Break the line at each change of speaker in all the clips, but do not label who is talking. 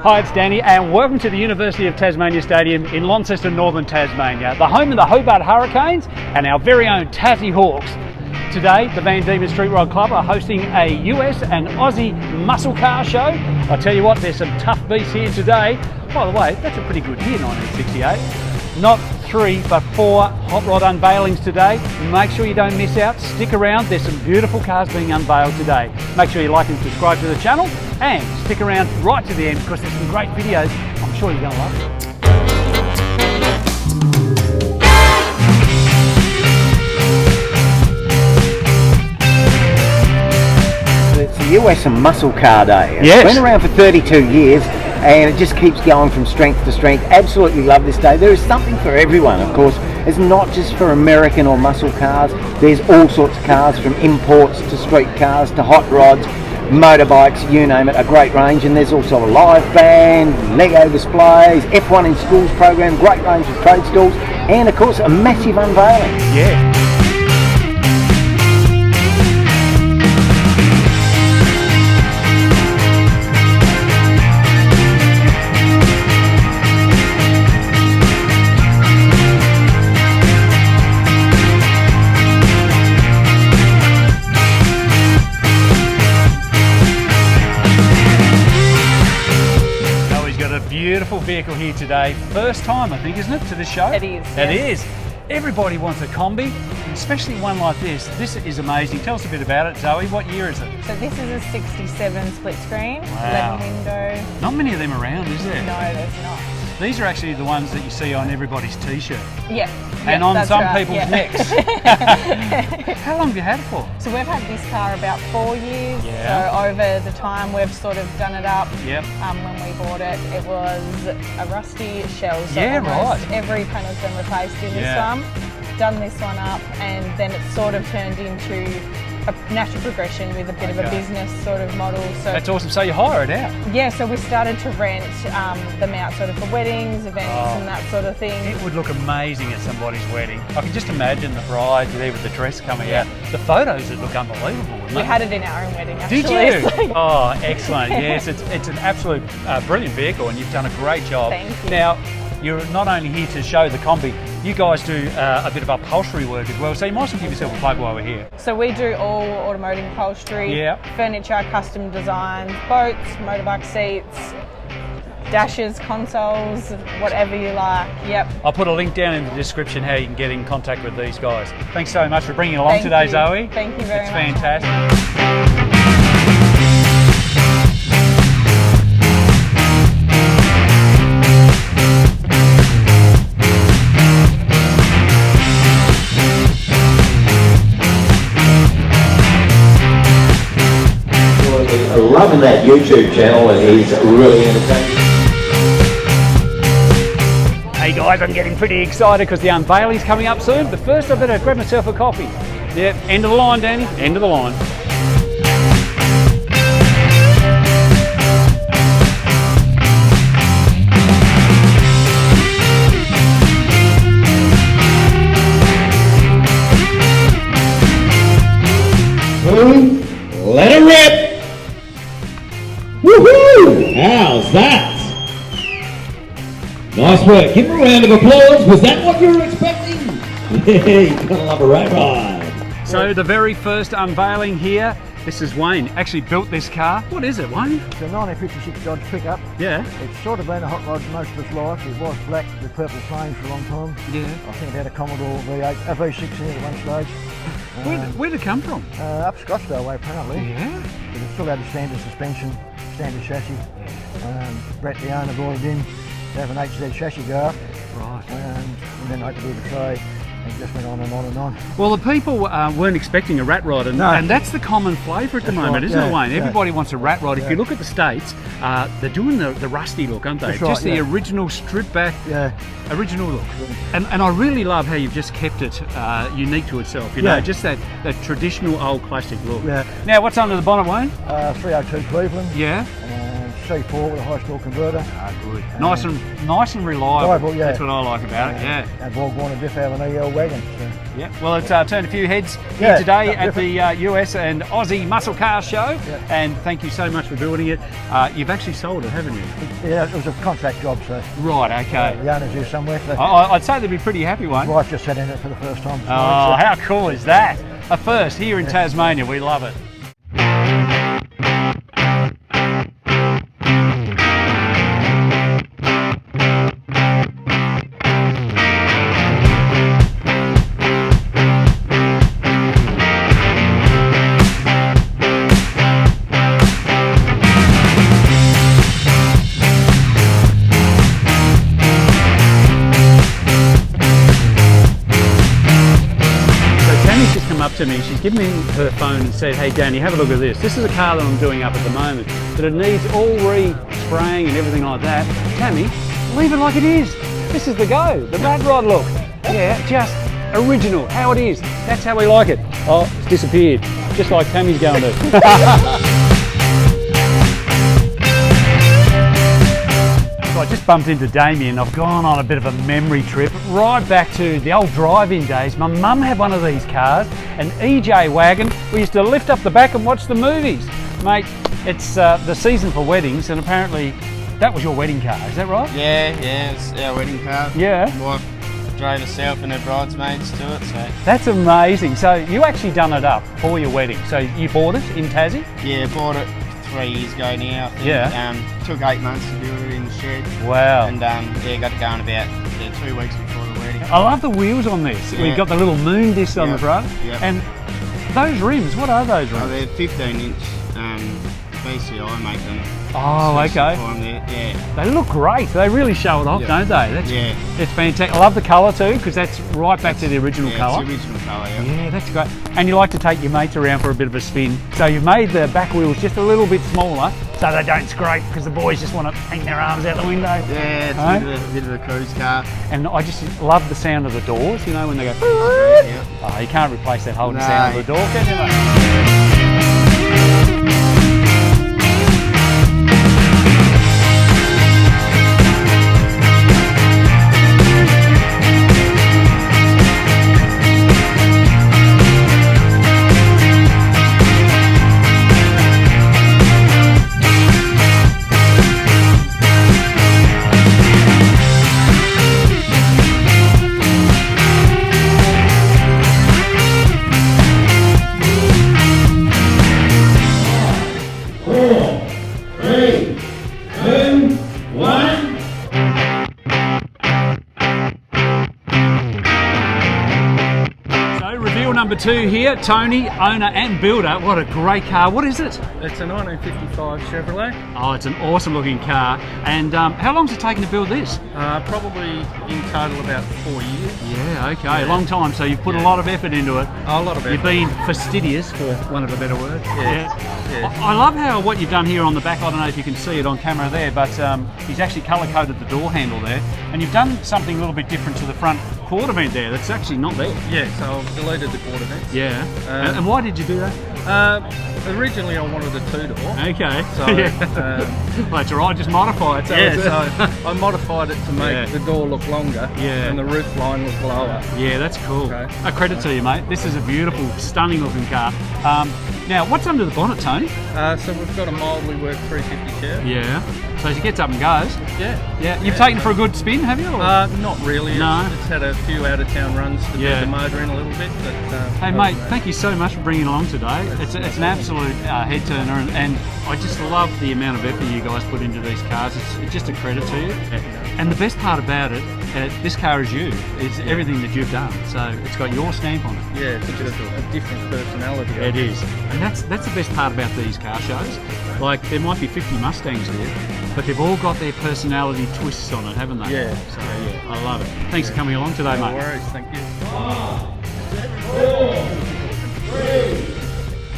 Hi, it's Danny and welcome to the University of Tasmania Stadium in Launceston, Northern Tasmania, the home of the Hobart Hurricanes and our very own Tassie Hawks. Today, the Van Diemen Street Rod Club are hosting a US and Aussie muscle car show. I tell you what, there's some tough beasts here today. By the way, that's a pretty good year, 1968. Not 3 but 4 hot rod unveilings today. Make sure you don't miss out, stick around, there's some beautiful cars being unveiled today. Make sure you like and subscribe to the channel and stick around right to the end because there's some great videos I'm sure you're going to love.
It's the US and Muscle Car Day.
Yes.
It's been around for 32 years and it just keeps going from strength to strength. Absolutely love this day. There is something for everyone, of course. It's not just for American or muscle cars. There's all sorts of cars, from imports to street cars to hot rods, motorbikes, you name it, a great range. And there's also a live band, Lego displays, F1 in schools program, great range of trade stalls, and of course a massive unveiling.
Yeah. Beautiful vehicle here today. First time, I think, isn't it, to this show?
It is.
It
yes.
is. Everybody wants a combi, especially one like this. This is amazing. Tell us a bit about it, Zoe. What year is it?
So this is a 67 split screen,
Wow.
11 window.
Not many of them around, is there?
No, there's not.
These are actually the ones that you see on everybody's t-shirt.
Yeah.
And
yeah,
on
that's
some
right,
people's
yeah.
necks. How long have you had it for?
So we've had this car about 4 years.
Yeah.
So over the time we've sort of done it up.
Yep.
When we bought it, it was a rusty shell. So
Yeah,
almost
right.
every panel's been replaced in this
Yeah.
one. Done this one up, and then it's sort of turned into a natural progression with a bit of a
Okay.
business sort of model. So
That's awesome. So you hire it out.
yeah, so we started to rent them out sort of for weddings, events and that sort of thing.
It would look amazing at somebody's wedding. I can just imagine the bride there with the dress coming out. The photos would look unbelievable, wouldn't
We
they?
had it in our own wedding actually.
Did you?
So-
Oh, excellent. Yes, it's an absolute brilliant vehicle and you've done a great job.
Thank you.
Now, you're not only here to show the combi, you guys do a bit of upholstery work as well, so you might as well give yourself a plug while we're here.
So we do all automotive upholstery,
Yeah.
furniture, custom designs, boats, motorbike seats, dashes, consoles, whatever you like. Yep.
I'll put a link down in the description how you can get in contact with these guys. Thanks so much for bringing along
Thank
today,
you.
Zoe.
Thank you very
it's
much.
It's fantastic.
Loving that YouTube channel, and he's really entertaining.
Hey guys, I'm getting pretty excited because the unveiling's coming up soon, but first I better grab myself a coffee. Yep, end of the line, Danny, end of the line.
Boom, let it rip! Woohoo! How's that? Nice work. Give him a round of applause. Was that what you were expecting? Yeah, you're gonna love a rat ride.
So the very first unveiling here, this is Wayne, actually built this car. What is it, Wayne?
It's a 1956 Dodge pickup.
Yeah.
It's sort of been a hot rod most of its life. It was black with purple flames for a long time.
Yeah.
I think it had a Commodore V8, a V6 in it at one stage.
Where'd it come from?
Up Scottsdale way apparently.
Yeah.
But it still had a standard suspension, standard chassis. Brett the owner brought it in to have an HZ chassis go up.
Right.
And then I had to do the tray. And it just went on and on and on.
Well, the people weren't expecting a rat rod, and,
No.
and that's the common flavour at the
That's
moment,
right,
isn't it,
yeah,
Wayne?
yeah.
Everybody wants a rat rod. If
Yeah.
you look at the States, they're doing the rusty look, aren't they?
That's right,
Just the
yeah.
original stripped back,
Yeah.
original look. And I really love how you've just kept it unique to itself, you know,
Yeah.
just that traditional old classic look.
Yeah.
Now, what's under the bonnet, Wayne?
302 Cleveland.
Yeah.
C4 with a high store converter.
Good. Nice and reliable.
Reliable, yeah.
That's what I like about it. Yeah.
And Borgwarner Diff have an EL wagon. So.
Yeah. Well, it's turned a few heads here
Yeah,
today at the
definitely.
US and Aussie Muscle Car Show.
Yeah.
And thank you so much for building it. You've actually sold it, haven't you?
Yeah, it was a contract job, so
Right. Okay.
the owner's here somewhere. So
I'd say they'd be pretty happy,
his
won't you?
wife just sat in it for the first time.
Oh, how cool is that? A first here in Tasmania. We love it. Up to me, she's given me her phone and said, hey Danny, have a look at this. This is a car that I'm doing up at the moment, but it needs all re-spraying and everything like that. Tammy, leave it like it is. This is the go, the rad rod look. Yeah, just original, how it is. That's how we like it. Oh, it's disappeared, just like Tammy's going to. I just bumped into Damien. I've gone on a bit of a memory trip right back to the old drive-in days. My mum had one of these cars, an EJ wagon. We used to lift up the back and watch the movies. Mate, it's the season for weddings, and apparently that was your wedding car, is that right?
Yeah, it's our wedding car.
Yeah.
My wife drove herself and her bridesmaids to it, so.
That's amazing. So you actually done it up for your wedding. So you bought it in Tassie?
Yeah, bought it 3 years ago now. I think.
Yeah.
Took 8 months to build it in the shed.
Wow.
And yeah, got it going about 2 weeks before the wedding.
I love the wheels on this.
Yeah.
We've got the little moon disc on the
Yep.
front.
Yep.
And those rims, what are those
Oh,
rims?
they're 15-inch BCI make them.
Oh, okay.
For them there. Yeah.
They look great. They really show it off,
Yeah.
don't they? That's,
Yeah.
It's fantastic. I love the colour too, because that's right back to the original
Yeah,
colour.
it's the original colour, yeah.
Yeah, that's great. And you like to take your mates around for a bit of a spin. So you've made the back wheels just a little bit smaller so they don't scrape, because the boys just want to hang their arms out the window.
Yeah, it's
Huh?
a bit of a cruise car.
And I just love the sound of the doors, you know, when they go.
Yeah.
Oh, you can't replace that whole
No.
sound of the door, can you, mate? Number 2 here, Tony, owner and builder. What a great car. What is it?
It's a 1955 Chevrolet.
Oh, it's an awesome looking car. And how long's it taken to build this?
Probably in total about 4 years.
Yeah, okay, long time. So you've put a lot of effort into it.
A lot of effort.
You've been fastidious, for want of a better word.
Yeah.
I love how what you've done here on the back, I don't know if you can see it on camera there, but he's actually colour-coded the door handle there. And you've done something a little bit different to the front quarter vent there. That's actually not there.
Yeah, so I've deleted the quarter vents.
Yeah. And why did you do that?
Originally I wanted a 2-door.
Okay.
So,
well, that's all right, just modify it. So
so I modified it to make
Yeah.
the door look longer and the roof line look lower.
Yeah, that's cool.
Okay.
A credit to you, mate. This is a beautiful, stunning looking car. Now, what's under the bonnet, Tony?
So we've got a mildly worked 350 Chev.
Yeah. So as it gets up and goes.
Yeah.
Yeah. You've taken it for a good spin, have you? or-
Not really.
No.
It's had a few out-of-town runs to
Yeah.
get the motor in a little bit. But,
Hey mate, thank you so much for bringing it along today. It's an absolute head turner, and I just love the amount of effort you guys put into these cars. It's just a credit to you. And the best part about it, this car is you. It's everything that you've done. So it's got your stamp on it.
Yeah, it's a bit of a different personality.
It is, and that's the best part about these car shows. Like there might be 50 Mustangs there, but they've all got their personality twists on it, haven't they?
Yeah.
So yeah, I love it. Thanks for coming along today,
No
mate.
worries, thank you.
4, 3,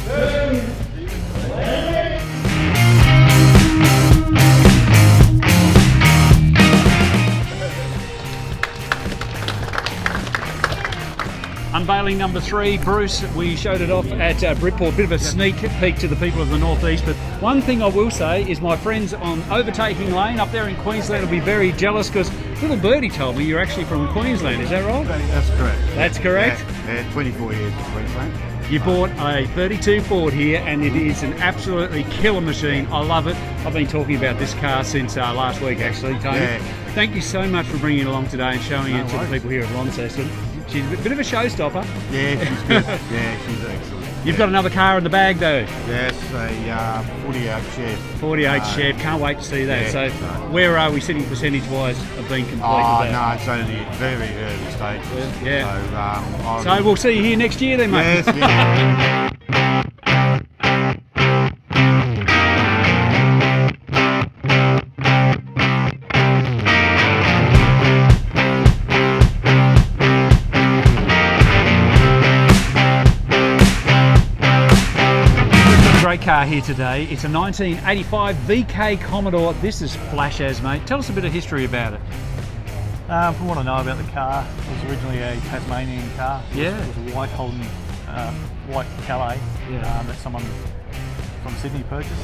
2,
Unveiling number 3, Bruce. We showed it off at Bridport. Bit of a sneak peek to the people of the northeast, but One thing I will say is my friends on Overtaking Lane up there in Queensland will be very jealous because little birdie told me you're actually from Queensland. Is that right?
That's correct.
That's correct.
Yeah, 24 years in Queensland.
You bought a 32 Ford here and it is an absolutely killer machine. I love it. I've been talking about this car since last week actually, Tony.
Yeah.
Thank you so much for bringing it along today and showing it to the people here at Launceston. She's a bit of a showstopper.
Yeah, she's good. Yeah, she's excellent.
You've got another car in the bag though.
Yes, a 48 Chev.
48 Chev, can't wait to see that.
Yeah,
so
so-
where are we sitting percentage wise of being complete
Oh,
with that?
no, it's only very early stages.
Yeah.
So,
So we'll see you here next year then, mate.
yes, yeah.
Great car here today. It's a 1985 VK Commodore. This is flash as, mate. Tell us a bit of history about it.
From what I know about the car, it was originally a Tasmanian car.
Yeah.
It was a white Holden, white Calais that someone from Sydney purchased.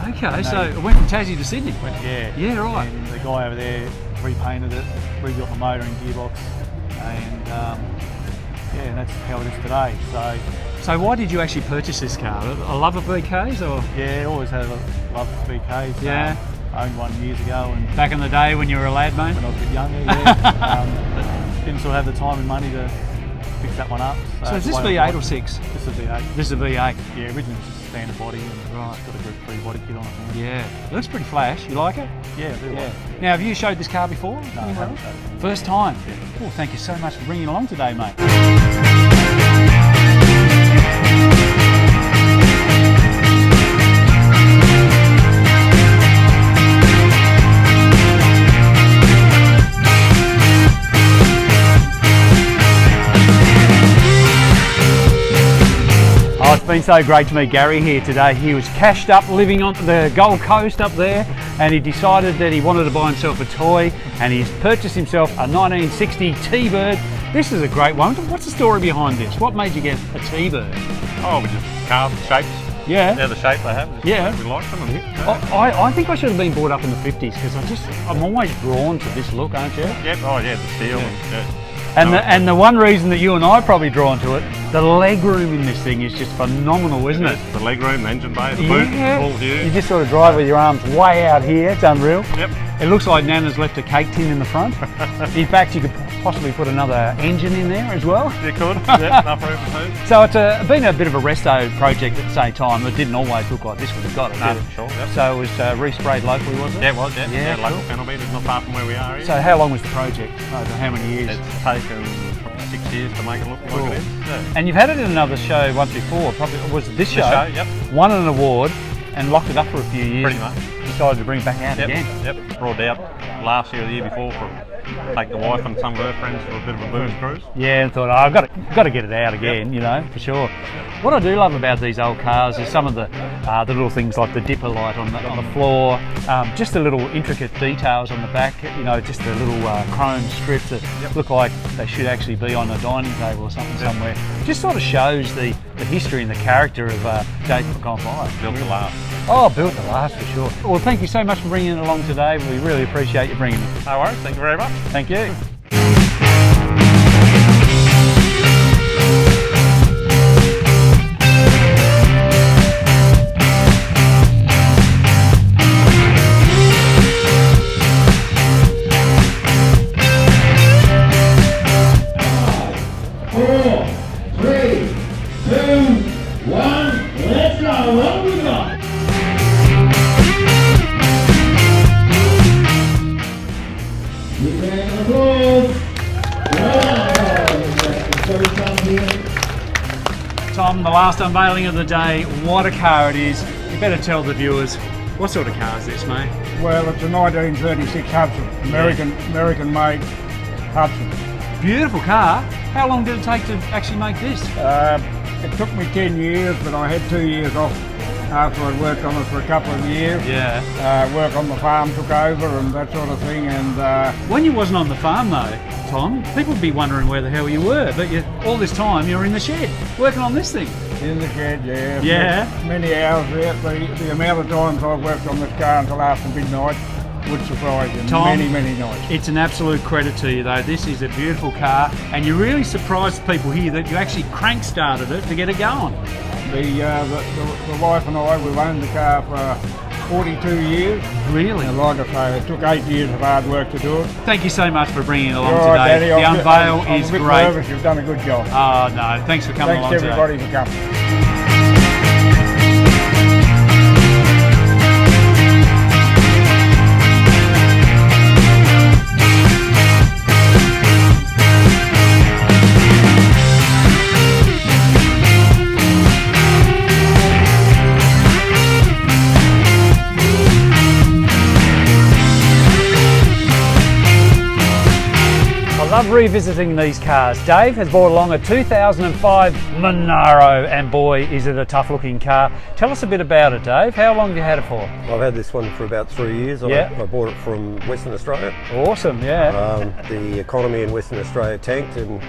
Okay, so it went from Tassie to Sydney.
Yeah.
Yeah, right.
And the guy over there repainted it, rebuilt the motor and gearbox, and and that's how it is today.
So why did you actually purchase this car? A love of VKs or?
Yeah, always had a love for VKs.
Yeah.
Owned one years ago, and
Back in the day when you were a lad, mate?
when I was a bit younger, yeah. But didn't sort of have the time and money to fix that one up.
So is this
that's why I
V8 or
bought-
6?
This is V8.
This is a V8.
Yeah, originally it was just a standard body, and it's got a Group 3 body kit on it now.
Yeah. It looks pretty flash. You like it?
Yeah, I do like it.
Now, have you showed this car before?
No, I haven't showed it.
First time? Oh, thank you so much for bringing it along today, mate. Oh, it's been so great to meet Gary here today. He was cashed up living on the Gold Coast up there, and he decided that he wanted to buy himself a toy, and he's purchased himself a 1960 T-Bird. This is a great one. What's the story behind this? What made you get a T-Bird?
Oh, we just carved the shapes.
Yeah.
They're the shape they have.
Yeah.
We like them.
I think I should have been brought up in the 50s because I'm always drawn to this look, aren't you?
Yep. Oh, yeah, the steel. Yeah.
And the one reason that you and I are probably drawn to it, the leg room in this thing is just phenomenal, isn't it?
The leg room, the engine bay, the boot, full view.
You just sort of drive with your arms way out here. It's unreal.
Yep.
It looks like Nana's left a cake tin in the front. In fact, you could possibly put another engine in there as well.
You could. Yep. Enough room for two.
So it's been a bit of a resto project at the same time. It didn't always look like this when we got it.
No,
did it?
sure. Yep.
So it was resprayed locally, was it?
Yeah, it was. Yeah.
Yeah,
Local
cool.
panel beaters, not far from where we are here.
So how long was the project? Over how many years?
It's taken 6 years to make it look
Cool.
like it is. Yeah.
And you've had it in another show once before. Probably was it this show?
show, yep.
Won an award and locked it up for a few years.
Pretty much.
Decided to bring it back out
Yep.
again.
Yep. Brought it out last year or the year before for take the wife and some of her friends for a bit of a booze cruise.
Yeah, and thought, oh, I've got to get it out again, you know, for sure. What I do love about these old cars is some of the little things like the dipper light on the floor, just the little intricate details on the back, you know, just the little chrome strips that look like they should actually be on a dining table or something somewhere. Just sort of shows the history and the character of days that have gone by.
Built to last.
Oh, built to last for sure. Well, thank you so much for bringing it along today. We really appreciate you bringing it.
No worries. Thank you very much.
Thank you. Tom, the last unveiling of the day. What a car it is. You better tell the viewers, what sort of car is this, mate?
Well, it's a 1936 Hudson, American made Hudson.
Beautiful car. How long did it take to actually make this?
It took me 10 years, but I had 2 years off after I'd worked on it for a couple of years.
Yeah.
Work on the farm took over and that sort of thing. And
when you wasn't on the farm though, Tom, people would be wondering where the hell you were. But all this time you're in the shed working on this thing.
In the shed, yeah.
Yeah.
Many hours there. The amount of times I've worked on this car until after midnight would surprise you.
Tom,
many nights.
It's an absolute credit to you though. This is a beautiful car, and you really surprised people here that you actually crank started it to get it going.
The wife and I, we've owned the car for 42 years.
Really?
And like I say, it took 8 years of hard work to do it.
Thank you so much for bringing it along
All
today.
right, Daddy,
the unveil
I'm
is
a bit
great.
Nervous. You've done a good job.
Oh no, thanks for coming along
Thanks
today.
everybody for coming.
I love revisiting these cars. Dave has brought along a 2005 Monaro, and boy is it a tough looking car. Tell us a bit about it, Dave. How long have you had it for?
I've had this one for about 3 years.
Yeah.
I bought it from Western Australia.
Awesome, yeah.
The economy in Western Australia tanked and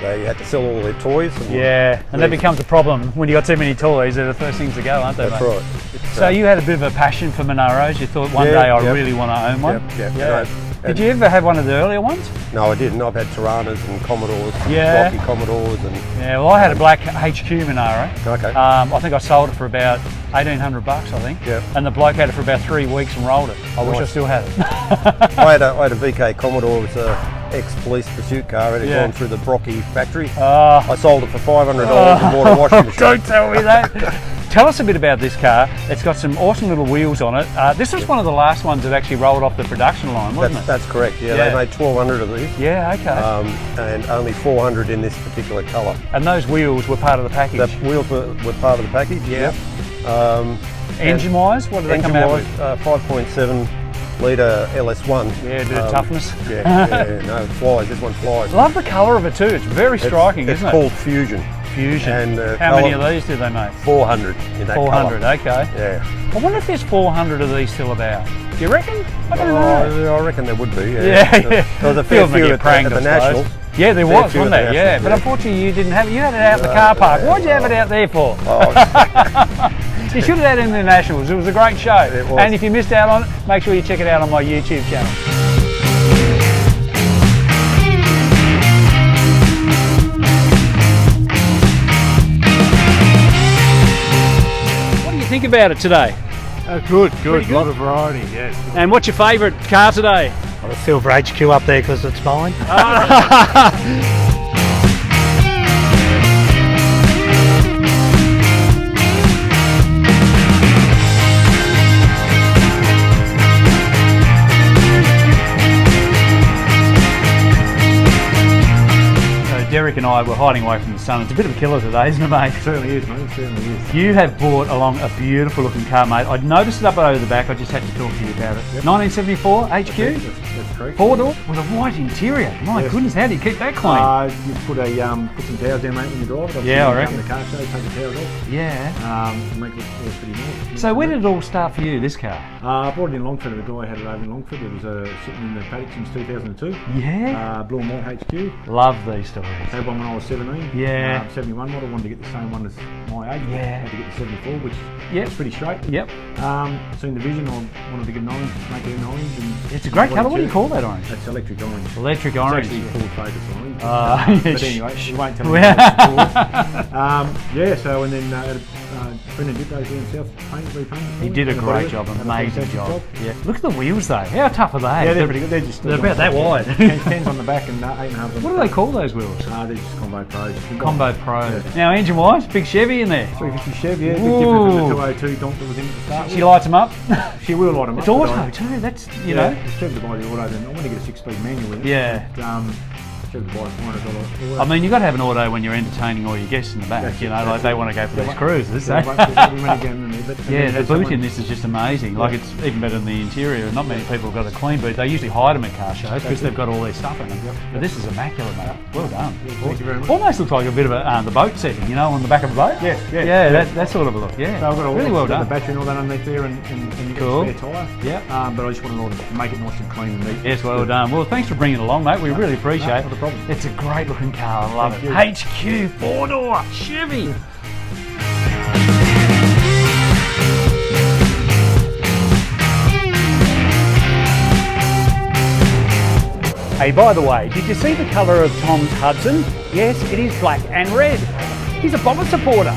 they had to sell all their toys.
And that becomes a problem when you got too many toys. They're the first things to go, aren't they?
That's
mate?
right.
So you had a bit of a passion for Monaros. You thought one day I really want to own one.
Yeah.
Did you ever have one of the earlier ones?
No, I didn't. I've had Tiranas and Commodores,
Yeah.
Rocky Commodores, and
well, I had a black HQ Monaro.
Okay.
I think I sold it for about $1,800, I think.
Yeah.
And the bloke had it for about 3 weeks and rolled it. I wish I still had it.
I had a VK Commodore. It was a ex-police pursuit car. It had gone through the Brocky factory. I sold it for $500 and bought a washing machine.
Don't tell me that. Tell us a bit about this car. It's got some awesome little wheels on it. This was one of the last ones that actually rolled off the production line, wasn't it?
That's correct, yeah. They made 1,200 of these.
Yeah, okay.
And only 400 in this particular colour.
And those wheels were part of the package?
The wheels were part of the package, yeah.
Engine-wise, what did they come out with?
5.7 litre LS1.
Yeah, a bit of toughness.
No, it flies. This one flies.
Love the colour of it too. It's very striking, isn't it?
It's called Fusion.
Fusion. And how many of these do they make?
400 in that
400,
colour.
okay.
Yeah.
I wonder if there's 400 of these still about. Do you reckon? I don't know.
I reckon there would be.
Yeah.
There was a fair few at the Nationals.
Yeah, there was, wasn't there? Yeah, but unfortunately you didn't have it. You had it out in the car park. Why'd you have it out there for? You should have had it in the Nationals. It was a great show.
It was.
And if you missed out on it, make sure you check it out on my YouTube channel. What do you think about it today?
Good. A lot of variety, yes.
And what's your favourite car today?
The silver HQ up there because it's mine.
Derek and I were hiding away from the sun. It's a bit of a killer today, isn't it, mate?
It certainly is, mate. It certainly is.
You have brought along a beautiful looking car, mate. I'd noticed it up over the back. I just had to talk to you about it. Yep. 1974 HQ?
That's correct.
Four-door with a white interior. My goodness, how do you keep that clean?
You put some towels down, mate, when you drive it.
Yeah, I reckon.
The car show, take the towels off.
Yeah.
Make it all pretty nice.
So where did it all start for you, this car?
I brought it in Longford. The guy had it over in Longford. It was sitting in the paddock since 2002.
Yeah.
Blue and white HQ.
Love these stories.
Had one when I was 17.
Yeah.
71 model. Wanted to get the same one as my age.
Yeah.
Had to get the 74, which was pretty straight.
Yep.
Seen the vision. I wanted to get an orange, make it an orange. And
it's a great colour. What do you call that orange?
That's electric orange.
Electric orange.
It's actually full focus orange.
But
anyway, we won't tell you so and then Brendan did those down south, repainted.
He did a great job, amazing job. Yeah. Look at the wheels though. How tough are they?
Yeah, they're pretty good. They're
about that wide.
10s on the back and 8.5 on the
What do they call those wheels?
They're just Combo Pros.
Combo Pros. Yeah. Now engine wise, big Chevy in there.
350 Chevy, yeah. Big difference from the 202 Donk that was in at the start.
She lights them up?
She will light them up.
It's auto too, that's, you know.
It's cheaper to buy the auto than I want to get a 6-speed manual with it.
Yeah.
But, instead of buy $400 auto.
I mean, you've got to have an auto when you're entertaining all your guests in the back.
That's
You
it,
know, like
that's
they
it.
want to go for
They
these
want-
cruises.
they want to get in there, but-
Yeah,
and
the
then
boot
someone-
in this is just amazing. Like it's even better than the interior. Not many people have got a clean boot. They usually hide them at car shows because they've got all their stuff in them. But this is immaculate, mate. Well done.
Thank you very much.
Almost looks like a bit of a the boat setting, you know, on the back of a boat.
Yeah.
Yeah, that sort of a look. Yeah,
So I've got all
really well
got
done.
the battery and all that underneath there, and you
Cool.
get a spare tyre.
Yeah.
But I just wanted to make it nice and clean and neat.
Yes, well done. Well, thanks for bringing it along, mate. We really appreciate it.
Not a problem.
It's a great looking car. I love
Thank
it.
you.
HQ 4-door Chevy. Hey, by the way, did you see the colour of Tom's Hudson? Yes, it is black and red. He's a Bomber supporter.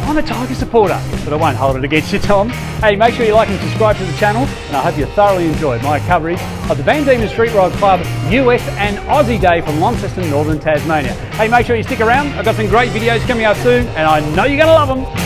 I'm a Tiger supporter, but I won't hold it against you, Tom. Hey, make sure you like and subscribe to the channel, and I hope you thoroughly enjoyed my coverage of the Van Diemen Street Rod Club US and Aussie Day from Launceston, Northern Tasmania. Hey, make sure you stick around. I've got some great videos coming out soon, and I know you're going to love them.